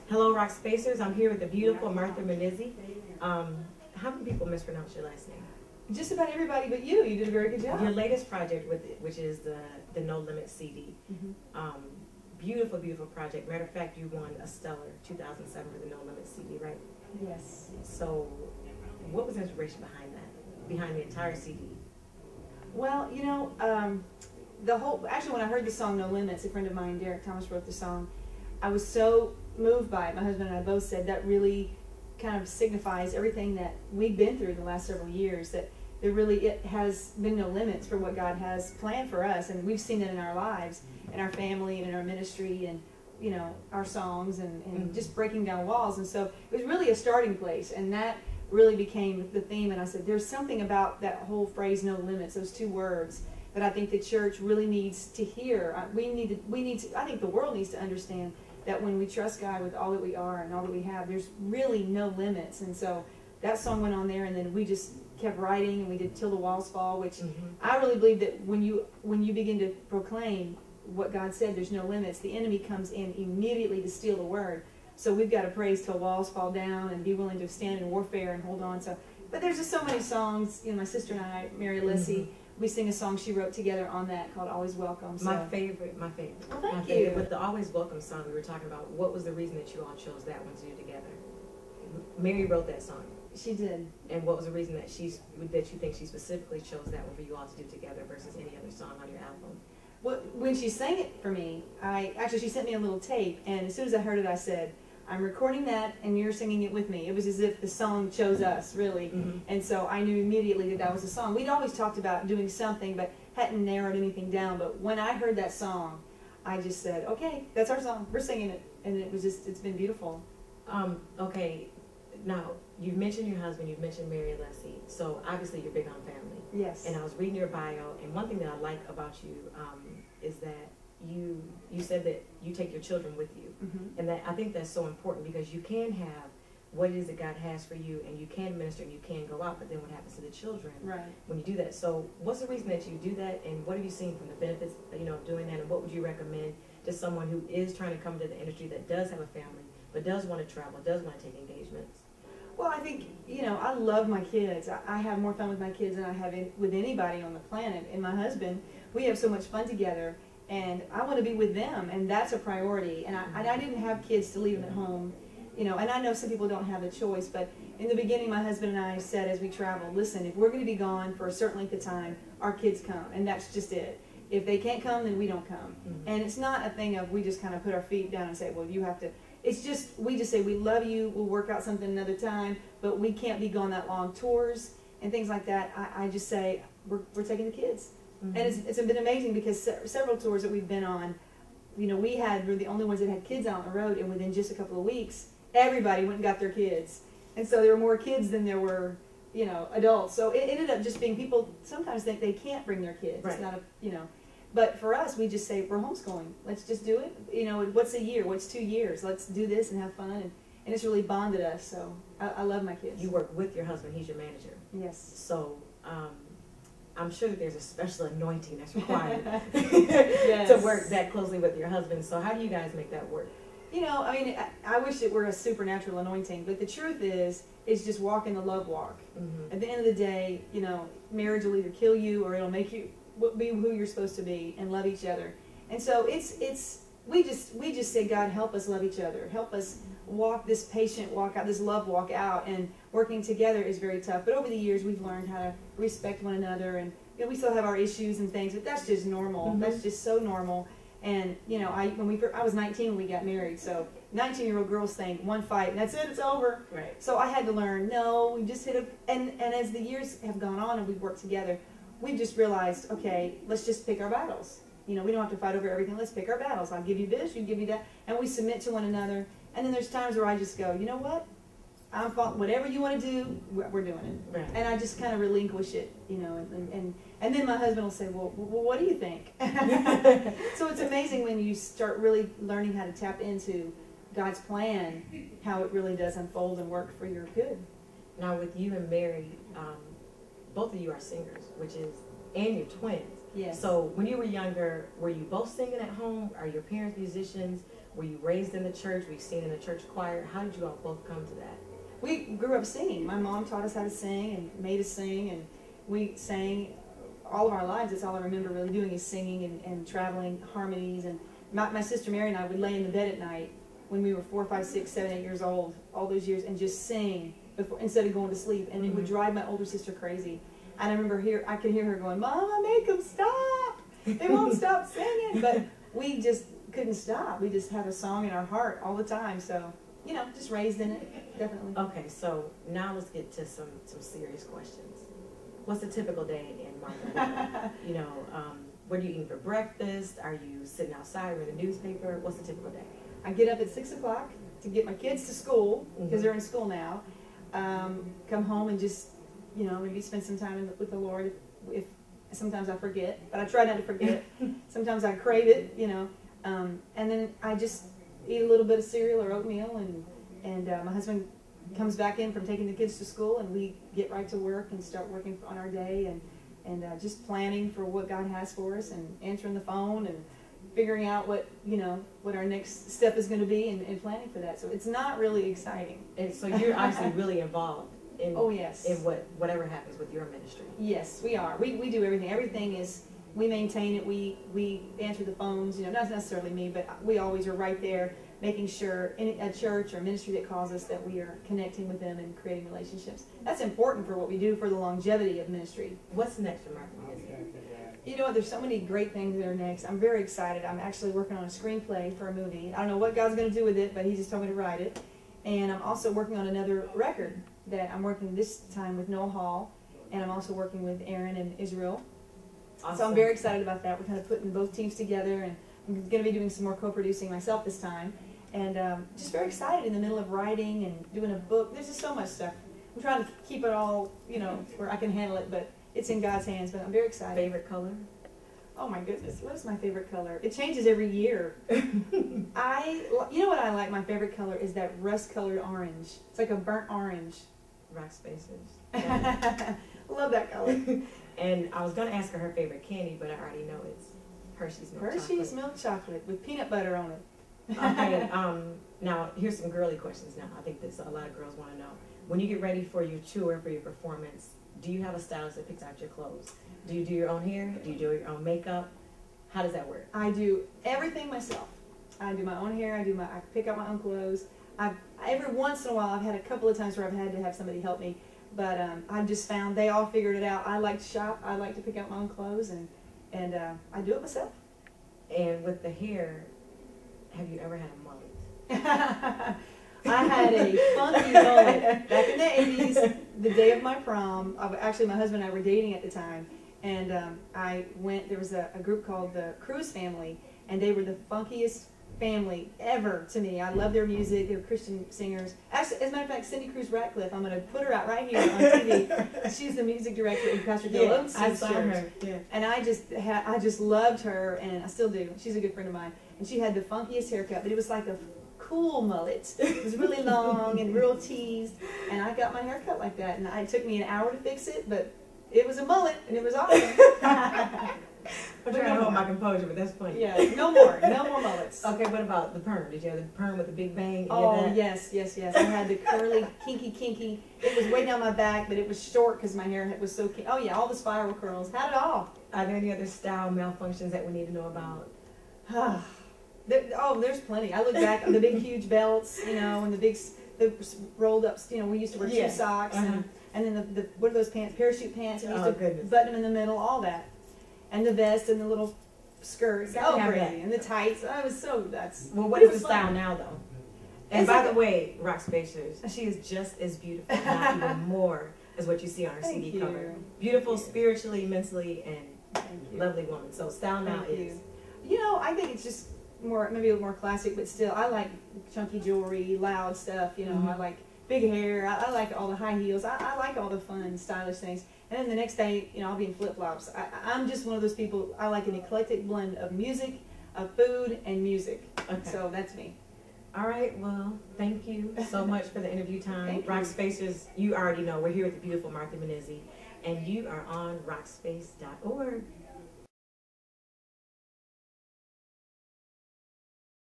Hello, Rock Spacers. I'm here with the beautiful Martha Munizzi. How many people mispronounce your last name? Just about everybody but you. You did a very good job. Your latest project, with it, which is the No Limit CD. Beautiful, beautiful project. Matter of fact, you won a stellar 2007 for the No Limit CD, right? Yes. So, what was the inspiration behind that? Behind the entire CD? Well, you know, actually when I heard the song No Limits, a friend of mine, Derek Thomas, wrote the song. I was so moved by it. My husband and I both said that really kind of signifies everything that we've been through the last several years, that it has been no limits for what God has planned for us, and we've seen it in our lives, in our family, and in our ministry, and you know, our songs, and just breaking down walls. And so it was really a starting place, and that really became the theme. And I said, there's something about that whole phrase, no limits, those two words, that I think the church really needs to hear. I think the world needs to understand that when we trust God with all that we are and all that we have, there's really no limits. And so that song went on there, and then we just kept writing, and we did Till the Walls Fall, which I really believe that when you begin to proclaim what God said, there's no limits, the enemy comes in immediately to steal the word. So we've got to praise till walls fall down and be willing to stand in warfare and hold on. So, but there's just so many songs. You know, my sister and I, Mary Leslie, we sing a song she wrote together on that called Always Welcome. So. My favorite. Well, thank you. With the Always Welcome song, we were talking about what was the reason that you all chose that one to do together. Mary wrote that song. She did. And what was the reason that you think she specifically chose that one for you all to do together versus any other song on your album? Well, when she sang it for me, she sent me a little tape, and as soon as I heard it, I said, I'm recording that, and you're singing it with me. It was as if the song chose us, really. And so I knew immediately that was the song. We'd always talked about doing something, but hadn't narrowed anything down. But when I heard that song, I just said, okay, that's our song. We're singing it. And it's been beautiful. Okay, now, you've mentioned your husband, you've mentioned Mary Leslie. So obviously you're big on family. Yes. And I was reading your bio, and one thing that I like about you is that you said that you take your children with you. And that I think that's so important, because you can have what it is that God has for you, and you can minister and you can go out, but then what happens to the children when you do that? So what's the reason that you do that, and what have you seen from the benefits, you know, of doing that, and what would you recommend to someone who is trying to come to the industry that does have a family but does want to travel, does want to take engagements? Well, I think, you know, I love my kids. I have more fun with my kids than I have with anybody on the planet. And my husband, we have so much fun together, and I want to be with them, and that's a priority. And I didn't have kids to leave them at home, you know, and I know some people don't have the choice, but in the beginning, my husband and I said as we traveled, listen, if we're going to be gone for a certain length of time, our kids come, and that's just it. If they can't come, then we don't come. And it's not a thing of we just kind of put our feet down and say, well, you have to. It's just, we just say, we love you, we'll work out something another time, but we can't be gone that long. Tours and things like that, I just say, we're taking the kids. And it's been amazing, because several tours that we've been on, you know, we're the only ones that had kids out on the road, and within just a couple of weeks, everybody went and got their kids. And so there were more kids than there were, you know, adults. So it ended up just being, people sometimes think they can't bring their kids. It's not you know. But for us, we just say, we're homeschooling. Let's just do it. You know, what's a year? What's 2 years? Let's do this and have fun. And it's really bonded us. So I love my kids. You work with your husband. He's your manager. Yes. So I'm sure that there's a special anointing that's required to work that closely with your husband. So how do you guys make that work? You know, I mean, I wish it were a supernatural anointing. But the truth is just walking the love walk. At the end of the day, you know, marriage will either kill you or it'll make you be who you're supposed to be and love each other. And so we just say, God, help us love each other. Help us walk this patient walk out, this love walk out. And working together is very tough. But over the years, we've learned how to respect one another. And you know, we still have our issues and things, but that's just normal. That's just so normal. And you know, I was 19 when we got married, so 19-year-old girls think one fight and that's it, it's over. Right. So I had to learn, no, we just hit a, and as the years have gone on and we've worked together, we've just realized, okay, let's just pick our battles. You know, we don't have to fight over everything. Let's pick our battles. I'll give you this, you give me that, and we submit to one another. And then there's times where I just go, you know what? Whatever you want to do, we're doing it. Right. And I just kind of relinquish it, you know. And then my husband will say, well, what do you think? So it's amazing when you start really learning how to tap into God's plan, how it really does unfold and work for your good. Now with you and Mary, both of you are singers, and you're twins. Yes. So when you were younger, were you both singing at home? Are your parents musicians? Were you raised in the church? Were you seen in the church choir? How did you all both come to that? We grew up singing. My mom taught us how to sing and made us sing, and we sang all of our lives. That's all I remember really doing is singing and traveling harmonies. And my sister Mary and I would lay in the bed at night when we were 4, 5, 6, 7, 8 years old, all those years, and just sing before, instead of going to sleep. And it would drive my older sister crazy. And I remember I could hear her going, "Mama, make them stop. They won't stop singing." But we just couldn't stop. We just had a song in our heart all the time. So, you know, just raised in it, definitely. Okay, so now let's get to some serious questions. What's a typical day in Martha? You know, what are you eating for breakfast? Are you sitting outside reading a newspaper? What's a typical day? I get up at 6 o'clock to get my kids to school, because they're in school now. Come home and just, you know, maybe spend some time with the Lord. If sometimes I forget, but I try not to forget. Sometimes I crave it, you know. And then I just eat a little bit of cereal or oatmeal, and my husband comes back in from taking the kids to school, and we get right to work and start working on our day and just planning for what God has for us, and answering the phone and figuring out what our next step is going to be, and planning for that. So it's not really exciting. And so you're obviously really involved in yes, in whatever happens with your ministry. Yes, we are. We do everything. Everything is, we maintain it. We answer the phones. You know, not necessarily me, but we always are right there, making sure in a church or ministry that calls us that we are connecting with them and creating relationships. That's important for what we do for the longevity of ministry. What's next for Martha Munizzi? You know what? There's so many great things that are next. I'm very excited. I'm actually working on a screenplay for a movie. I don't know what God's going to do with it, but He just told me to write it. And I'm also working on another record that I'm working this time with Noel Hall, and I'm also working with Aaron and Israel. Awesome. So I'm very excited about that. We're kind of putting both teams together, and I'm going to be doing some more co-producing myself this time. And just very excited in the middle of writing and doing a book. There's just so much stuff. I'm trying to keep it all, you know, where I can handle it, but it's in God's hands. But I'm very excited. Favorite color? Oh my goodness, what is my favorite color? It changes every year. You know what I like? My favorite color is that rust-colored orange. It's like a burnt orange. Rock Spacers. Love that color. And I was going to ask her favorite candy, but I already know it's Hershey's milk chocolate. Hershey's milk chocolate with peanut butter on it. Okay, now here's some girly questions now. I think this a lot of girls want to know. When you get ready for your tour, for your performance, do you have a stylist that picks out your clothes? Do you do your own hair? Do you do your own makeup? How does that work? I do everything myself. I do my own hair. I pick out my own clothes. Every once in a while, I've had a couple of times where I've had to have somebody help me, but I've just found they all figured it out. I like to shop. I like to pick out my own clothes, and I do it myself. And with the hair, have you ever had a mullet? I had a funky mullet back in the 80s, the day of my prom. Actually, my husband and I were dating at the time, and there was a group called the Cruz Family, and they were the funkiest family ever to me. I love their music. They were Christian singers. Actually, as a matter of fact, Cindy Cruz Ratcliffe, I'm going to put her out right here on TV. She's the music director in Pastor Joe Oates' I saw church. her. Yeah. And I just loved her, and I still do. She's a good friend of mine. And she had the funkiest haircut, but it was like a cool mullet. It was really long and real teased, and I got my hair cut like that. And it took me an hour to fix it, but it was a mullet, and it was awesome. I'm trying to hold my composure, but that's funny. Yeah, no more mullets. Okay, what about the perm? Did you have the perm with the big bang? Oh, yes. I had the curly, kinky. It was way down my back, but it was short because my hair was so kinky. Oh yeah, all the spiral curls. Had it all. Are there any other style malfunctions that we need to know about? There's plenty. I look back on the big, huge belts, you know, and the rolled up. You know, we used to wear two socks, and then the what are those pants? Parachute pants. And we used to button them in the middle. All that. And the vest and the little skirts. Crazy. And the tights. What is the style now, though? And by the way, Rock Spacers, she is just as beautiful, not even more, as what you see on her CD cover. Beautiful spiritually, mentally, and lovely woman. So style now is. You know, I think it's just maybe a little more classic, but still, I like chunky jewelry, loud stuff. You know, I like big hair. I like all the high heels. I like all the fun, stylish things. And then the next day, you know, I'll be in flip-flops. I'm just one of those people, I like an eclectic blend of music, of food, and music. Okay. So that's me. All right, well, thank you so much for the interview time. Rock Spacers, you already know, we're here with the beautiful Martha Munizzi, and you are on rockspace.org.